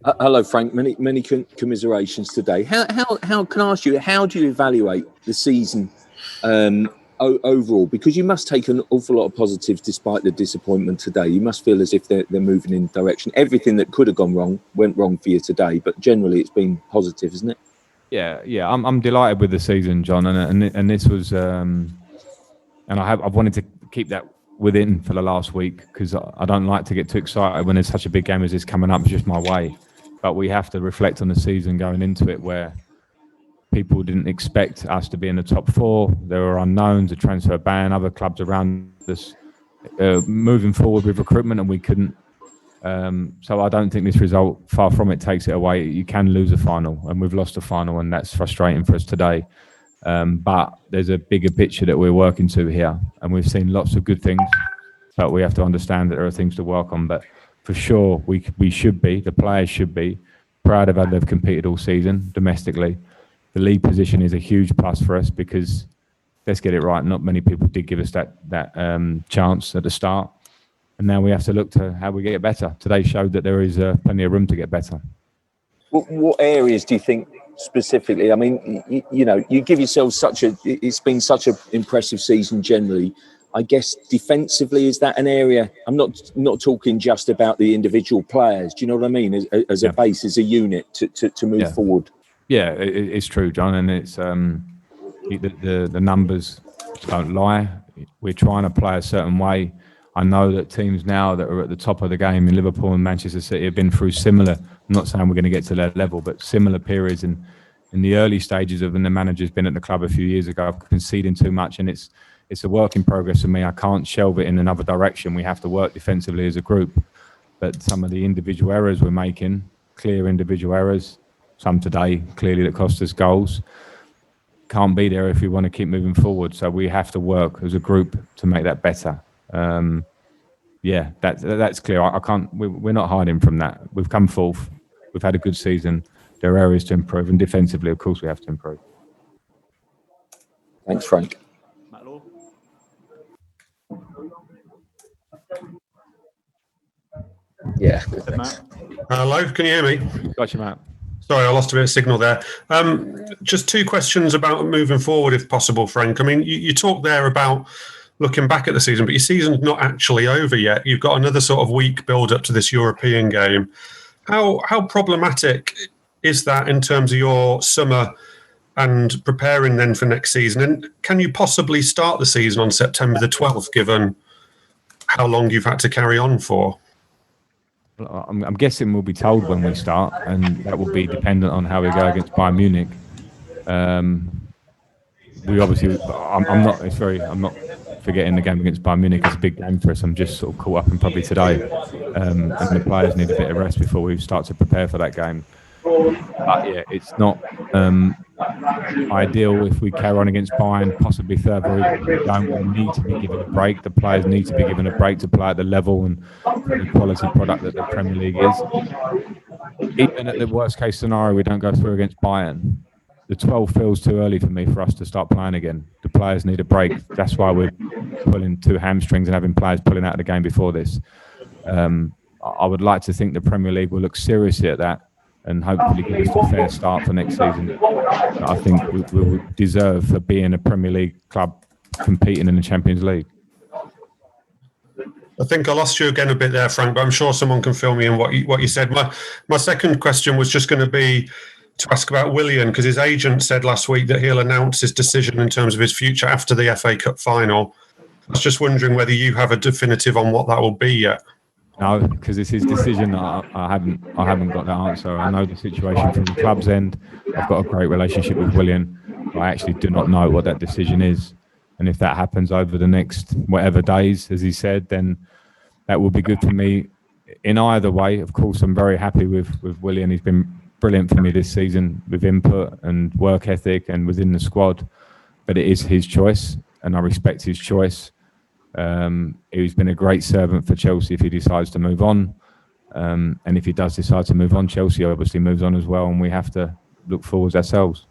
Hello, Frank. Many commiserations today. How can I ask you? How do you evaluate the season overall? Because you must take an awful lot of positives despite the disappointment today. You must feel as if they're moving in direction. Everything that could have gone wrong went wrong for you today, but generally it's been positive, isn't it? Yeah. I'm delighted with the season, John, and this was, and I've wanted to keep that within for the last week because I don't like to get too excited when there's such a big game as this coming up. It's just my way. But we have to reflect on the season going into it where people didn't expect us to be in the top four. There were unknowns, a transfer ban, other clubs around us moving forward with recruitment, and we couldn't. So I don't think this result, far from it, takes it away. You can lose a final, and we've lost a final, and that's frustrating for us today. But there's a bigger picture that we're working to here, and we've seen lots of good things, but we have to understand that there are things to work on. But for sure, we should be, the players should be, proud of how they've competed all season domestically. The league position is a huge plus for us because, let's get it right, not many people did give us that chance at the start. And now we have to look to how we get better. Today showed that there is plenty of room to get better. What areas do you think specifically? I mean, you give yourself it's been such an impressive season generally. I guess defensively, is that an area? I'm not talking just about the individual players. Do you know what I mean? As a base, as a unit to move forward. Yeah, it's true, John, and it's the numbers don't lie. We're trying to play a certain way. I know that teams now that are at the top of the game in Liverpool and Manchester City have been through similar. I'm not saying we're going to get to their level, but similar periods in the early stages of when the manager's been at the club a few years ago, conceding too much, and it's a work in progress for me. I can't shelve it in another direction. We have to work defensively as a group. But some of the individual errors we're making, clear individual errors, some today clearly that cost us goals, can't be there if we want to keep moving forward. So we have to work as a group to make that better. That's clear. We're not hiding from that. We've come fourth. We've had a good season. There are areas to improve, and defensively, of course, we have to improve. Thanks, Frank. Yeah. Hello, can you hear me? Got you, Matt. Sorry, I lost a bit of signal there. Just two questions about moving forward, if possible, Frank. I mean, you talked there about looking back at the season, but your season's not actually over yet. You've got another sort of week build up to this European game. How problematic is that in terms of your summer and preparing then for next season? And can you possibly start the season on September the 12th, given how long you've had to carry on for? I'm guessing we'll be told when we start, and that will be dependent on how we go against Bayern Munich. We obviously, I'm not forgetting the game against Bayern Munich. It's a big game for us. I'm just sort of caught up in probably today, and the players need a bit of rest before we start to prepare for that game. But yeah, it's not ideal if we carry on against Bayern, possibly further. We need to be given a break. The players need to be given a break to play at the level and the quality product that the Premier League is. Even at the worst case scenario, we don't go through against Bayern. The 12 feels too early for me for us to start playing again. The players need a break. That's why we're pulling two hamstrings and having players pulling out of the game before this. I would like to think the Premier League will look seriously at that and hopefully give us a fair start for next season. I think we would deserve for being a Premier League club competing in the Champions League. I think I lost you again a bit there, Frank, but I'm sure someone can fill me in what you said. My second question was just going to be to ask about Willian, because his agent said last week that he'll announce his decision in terms of his future after the FA Cup final. I was just wondering whether you have a definitive on what that will be yet. No, because it's his decision. I haven't got that answer. I know the situation from the club's end. I've got a great relationship with Willian. I actually do not know what that decision is. And if that happens over the next whatever days, as he said, then that will be good for me. In either way, of course, I'm very happy with Willian. He's been brilliant for me this season with input and work ethic and within the squad. But it is his choice, and I respect his choice. He's been a great servant for Chelsea if he decides to move on. And if he does decide to move on, Chelsea obviously moves on as well, and we have to look forwards ourselves.